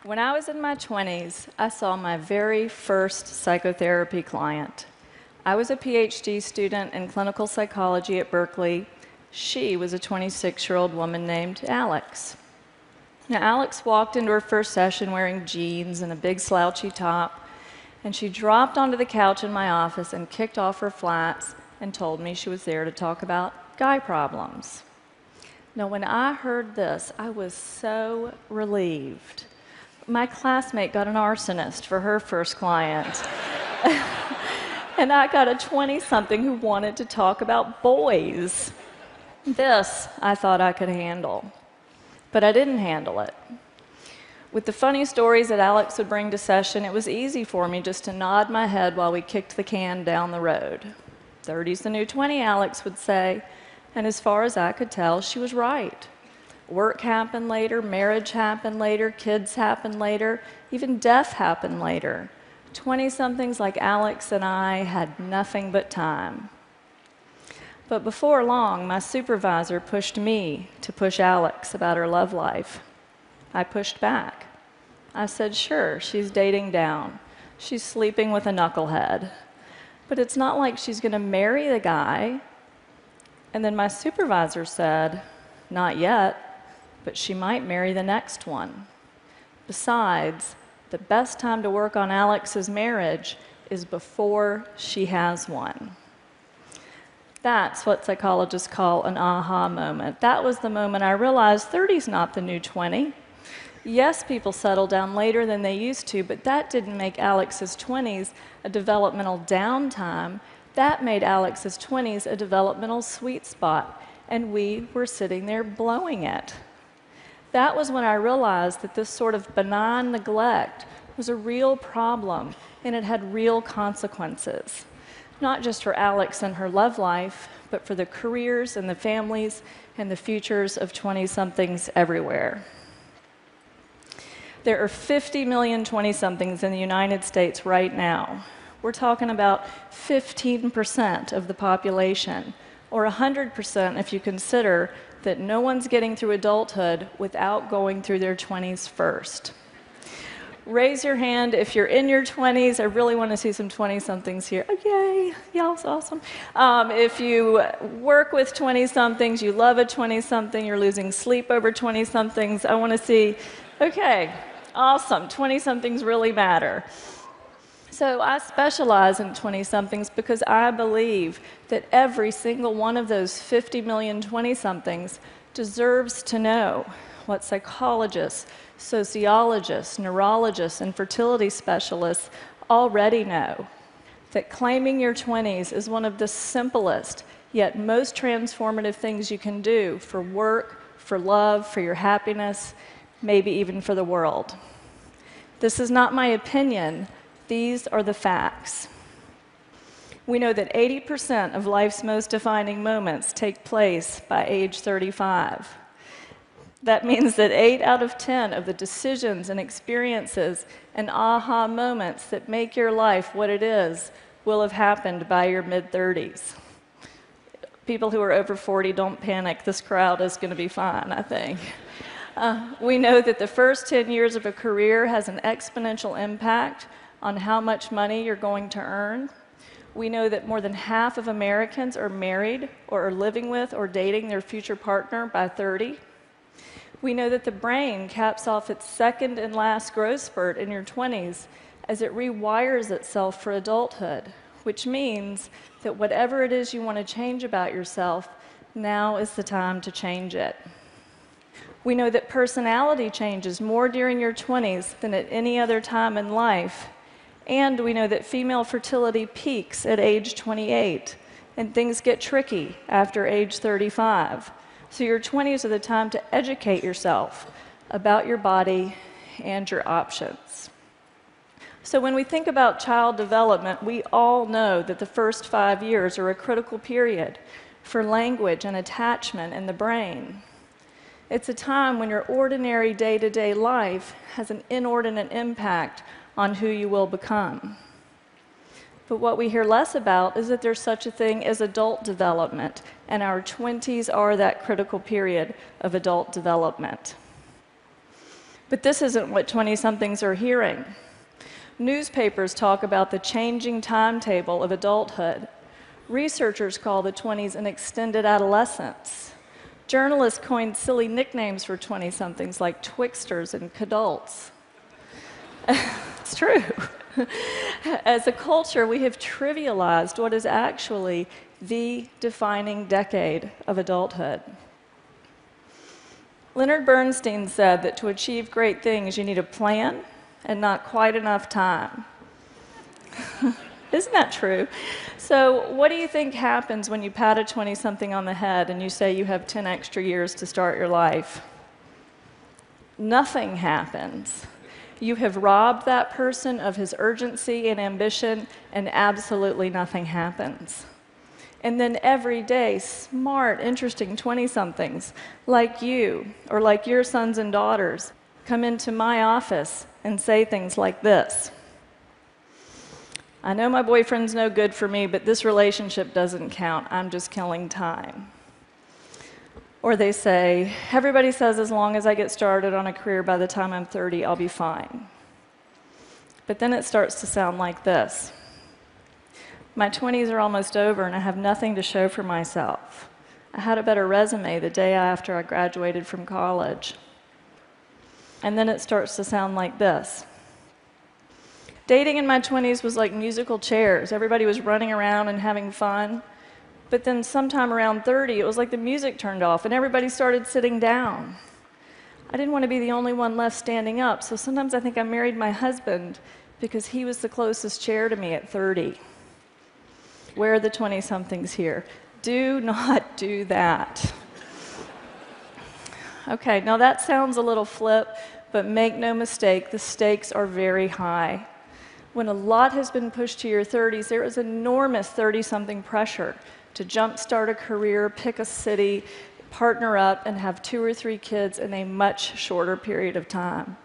When I was in my 20s, I saw my very first psychotherapy client. I was a PhD student in clinical psychology at Berkeley. She was a 26-year-old woman named Alex. Now, Alex walked into her first session wearing jeans and a big slouchy top, and she dropped onto the couch in my office and kicked off her flats and told me she was there to talk about guy problems. Now, when I heard this, I was so relieved. My classmate got an arsonist for her first client. And I got a 20-something who wanted to talk about boys. This I thought I could handle. But I didn't handle it. With the funny stories that Alex would bring to session, it was easy for me just to nod my head while we kicked the can down the road. 30's the new 20, Alex would say, and as far as I could tell, she was right. Work happened later, marriage happened later, kids happened later, even death happened later. 20-somethings like Alex and I had nothing but time. But before long, my supervisor pushed me to push Alex about her love life. I pushed back. I said, sure, she's dating down. She's sleeping with a knucklehead. But it's not like she's going to marry the guy. And then my supervisor said, not yet, but she might marry the next one. Besides, the best time to work on Alex's marriage is before she has one. That's what psychologists call an aha moment. That was the moment I realized 30's not the new 20. Yes, people settle down later than they used to, but that didn't make Alex's 20s a developmental downtime. That made Alex's 20s a developmental sweet spot, and we were sitting there blowing it. That was when I realized that this sort of benign neglect was a real problem, and it had real consequences. Not just for Alex and her love life, but for the careers and the families and the futures of 20-somethings everywhere. There are 50 million 20-somethings in the United States right now. We're talking about 15% of the population, or 100% if you consider that no one's getting through adulthood without going through their 20s first. Raise your hand if you're in your 20s. I really want to see some 20-somethings here. Oh, yay, y'all's awesome. If you work with 20-somethings, you love a 20-something, you're losing sleep over 20-somethings, I want to see, okay, awesome, 20-somethings really matter. So I specialize in 20-somethings because I believe that every single one of those 50 million 20-somethings deserves to know what psychologists, sociologists, neurologists, and fertility specialists already know. That claiming your 20s is one of the simplest, yet most transformative things you can do for work, for love, for your happiness, maybe even for the world. This is not my opinion. These are the facts. We know that 80% of life's most defining moments take place by age 35. That means that 8 out of 10 of the decisions and experiences and aha moments that make your life what it is will have happened by your mid-30s. People who are over 40, don't panic. This crowd is going to be fine, I think. We know that the first 10 years of a career has an exponential impact on how much money you're going to earn. We know that more than half of Americans are married or are living with or dating their future partner by 30. We know that the brain caps off its second and last growth spurt in your 20s as it rewires itself for adulthood, which means that whatever it is you want to change about yourself, now is the time to change it. We know that personality changes more during your 20s than at any other time in life. And we know that female fertility peaks at age 28, and things get tricky after age 35. So your 20s are the time to educate yourself about your body and your options. So when we think about child development, we all know that the first 5 years are a critical period for language and attachment in the brain. It's a time when your ordinary day-to-day life has an inordinate impact on who you will become. But what we hear less about is that there's such a thing as adult development, and our 20s are that critical period of adult development. But this isn't what 20-somethings are hearing. Newspapers talk about the changing timetable of adulthood. Researchers call the 20s an extended adolescence. Journalists coined silly nicknames for 20-somethings like Twixters and Cadults. It's true. As a culture, we have trivialized what is actually the defining decade of adulthood. Leonard Bernstein said that to achieve great things, you need a plan and not quite enough time. Isn't that true? So what do you think happens when you pat a 20-something on the head and you say you have 10 extra years to start your life? Nothing happens. You have robbed that person of his urgency and ambition, and absolutely nothing happens. And then every day, smart, interesting 20-somethings like you or like your sons and daughters come into my office and say things like this. I know my boyfriend's no good for me, but this relationship doesn't count. I'm just killing time. Or they say, everybody says as long as I get started on a career by the time I'm 30, I'll be fine. But then it starts to sound like this. My 20s are almost over and I have nothing to show for myself. I had a better resume the day after I graduated from college. And then it starts to sound like this. Dating in my 20s was like musical chairs. Everybody was running around and having fun. But then sometime around 30, it was like the music turned off and everybody started sitting down. I didn't want to be the only one left standing up, so sometimes I think I married my husband because he was the closest chair to me at 30. Where are the 20-somethings here? Do not do that. Okay, now that sounds a little flip, but make no mistake, the stakes are very high. When a lot has been pushed to your 30s, there is enormous 30-something pressure to jumpstart a career, pick a city, partner up, and have 2 or 3 kids in a much shorter period of time.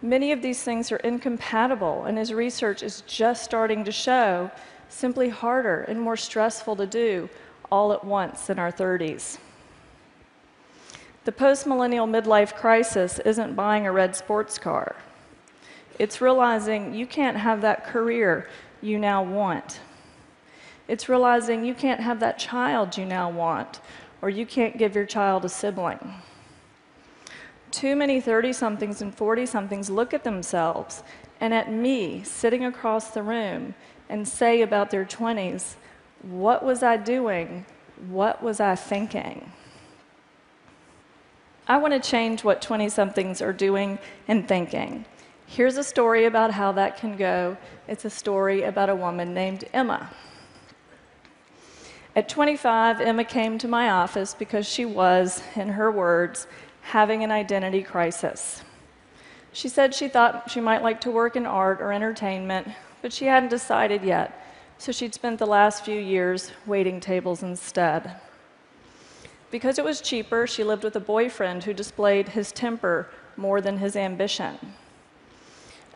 Many of these things are incompatible, and as research is just starting to show, simply harder and more stressful to do all at once in our 30s. The post-millennial midlife crisis isn't buying a red sports car. It's realizing you can't have that career you now want. It's realizing you can't have that child you now want, or you can't give your child a sibling. Too many 30-somethings and 40-somethings look at themselves and at me sitting across the room and say about their 20s, what was I doing? What was I thinking? I want to change what 20-somethings are doing and thinking. Here's a story about how that can go. It's a story about a woman named Emma. At 25, Emma came to my office because she was, in her words, having an identity crisis. She said she thought she might like to work in art or entertainment, but she hadn't decided yet, so she'd spent the last few years waiting tables instead. Because it was cheaper, she lived with a boyfriend who displayed his temper more than his ambition.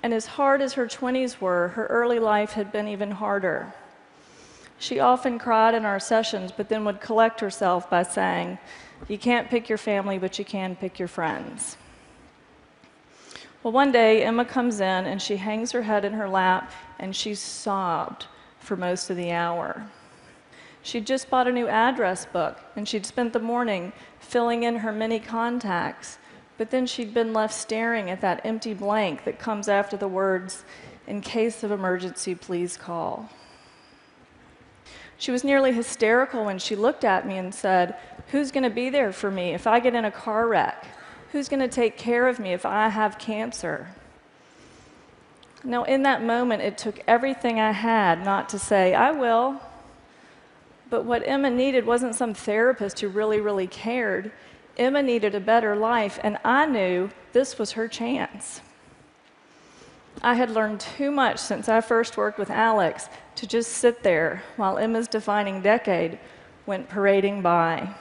And as hard as her 20s were, her early life had been even harder. She often cried in our sessions, but then would collect herself by saying, you can't pick your family, but you can pick your friends. Well, one day, Emma comes in, and she hangs her head in her lap, and she sobbed for most of the hour. She'd just bought a new address book, and she'd spent the morning filling in her many contacts, but then she'd been left staring at that empty blank that comes after the words, in case of emergency, please call. She was nearly hysterical when she looked at me and said, who's going to be there for me if I get in a car wreck? Who's going to take care of me if I have cancer? Now, in that moment, it took everything I had not to say, I will. But what Emma needed wasn't some therapist who really, really cared. Emma needed a better life, and I knew this was her chance. I had learned too much since I first worked with Alex to just sit there while Emma's defining decade went parading by.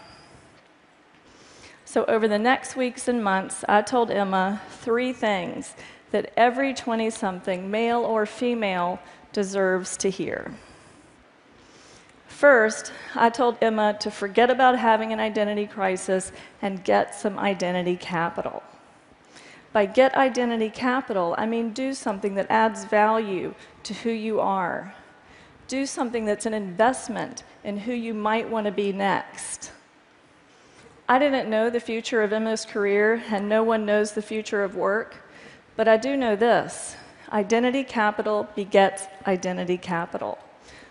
So over the next weeks and months, I told Emma 3 things that every 20-something, male or female, deserves to hear. First, I told Emma to forget about having an identity crisis and get some identity capital. By get identity capital, I mean do something that adds value to who you are. Do something that's an investment in who you might want to be next. I didn't know the future of Emma's career, and no one knows the future of work, but I do know this: identity capital begets identity capital.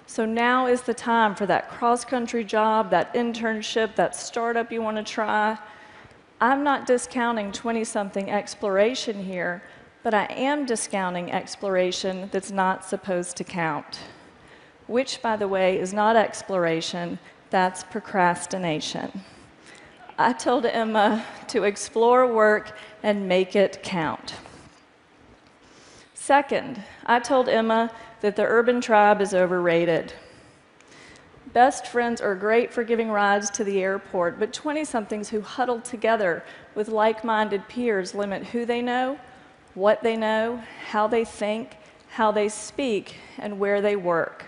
So now is the time for that cross-country job, that internship, that startup you want to try. I'm not discounting 20-something exploration here, but I am discounting exploration that's not supposed to count. Which, by the way, is not exploration, that's procrastination. I told Emma to explore work and make it count. Second, I told Emma that the urban tribe is overrated. Best friends are great for giving rides to the airport, but 20-somethings who huddle together with like-minded peers limit who they know, what they know, how they think, how they speak, and where they work.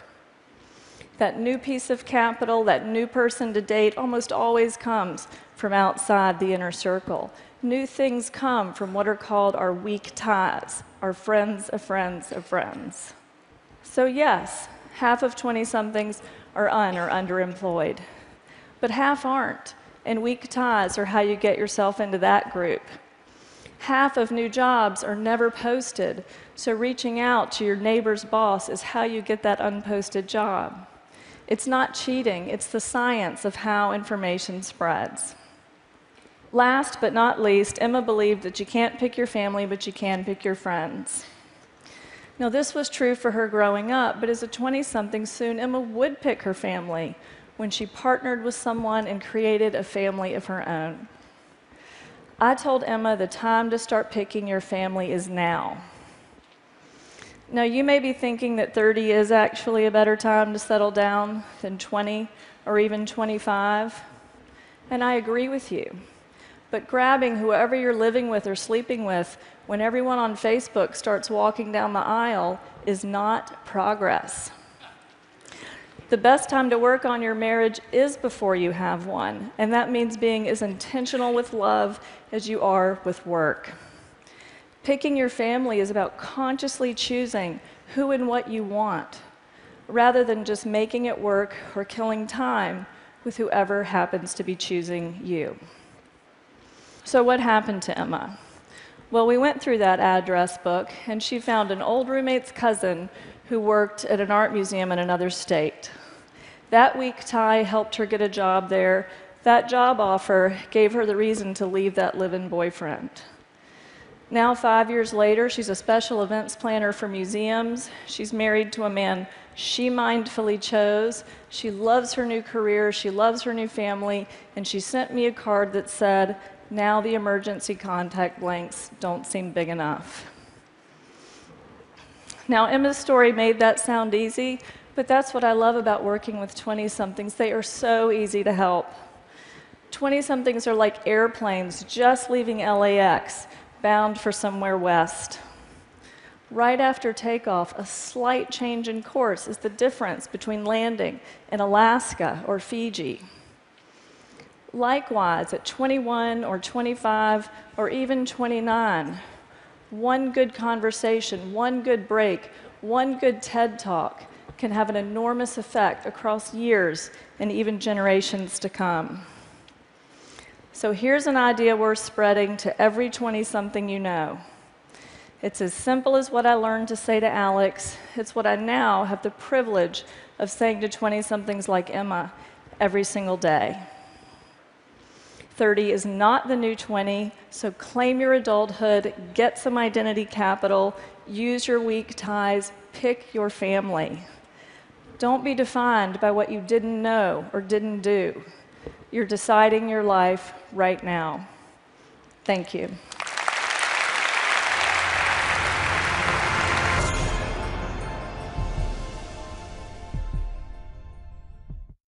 That new piece of capital, that new person to date, almost always comes from outside the inner circle. New things come from what are called our weak ties, our friends of friends of friends. So yes, half of 20-somethings are underemployed, but half aren't, and weak ties are how you get yourself into that group. Half of new jobs are never posted, so reaching out to your neighbor's boss is how you get that unposted job. It's not cheating, it's the science of how information spreads. Last but not least, Emma believed that you can't pick your family, but you can pick your friends. Now, this was true for her growing up, but as a 20-something, soon Emma would pick her family when she partnered with someone and created a family of her own. I told Emma the time to start picking your family is now. Now, you may be thinking that 30 is actually a better time to settle down than 20 or even 25, and I agree with you. But grabbing whoever you're living with or sleeping with when everyone on Facebook starts walking down the aisle is not progress. The best time to work on your marriage is before you have one, and that means being as intentional with love as you are with work. Picking your family is about consciously choosing who and what you want, rather than just making it work or killing time with whoever happens to be choosing you. So what happened to Emma? Well, we went through that address book, and she found an old roommate's cousin who worked at an art museum in another state. That weak tie helped her get a job there. That job offer gave her the reason to leave that live-in boyfriend. Now, 5 years later, she's a special events planner for museums. She's married to a man she mindfully chose. She loves her new career. She loves her new family. And she sent me a card that said, "Now the emergency contact blanks don't seem big enough." Now, Emma's story made that sound easy, but that's what I love about working with 20-somethings. They are so easy to help. 20-somethings are like airplanes just leaving LAX, bound for somewhere west. Right after takeoff, a slight change in course is the difference between landing in Alaska or Fiji. Likewise, at 21 or 25 or even 29, one good conversation, one good break, one good TED Talk can have an enormous effect across years and even generations to come. So here's an idea worth spreading to every 20-something you know. It's as simple as what I learned to say to Alex. It's what I now have the privilege of saying to 20-somethings like Emma every single day. 30 is not the new 20, so claim your adulthood, get some identity capital, use your weak ties, pick your family. Don't be defined by what you didn't know or didn't do. You're deciding your life right now. Thank you.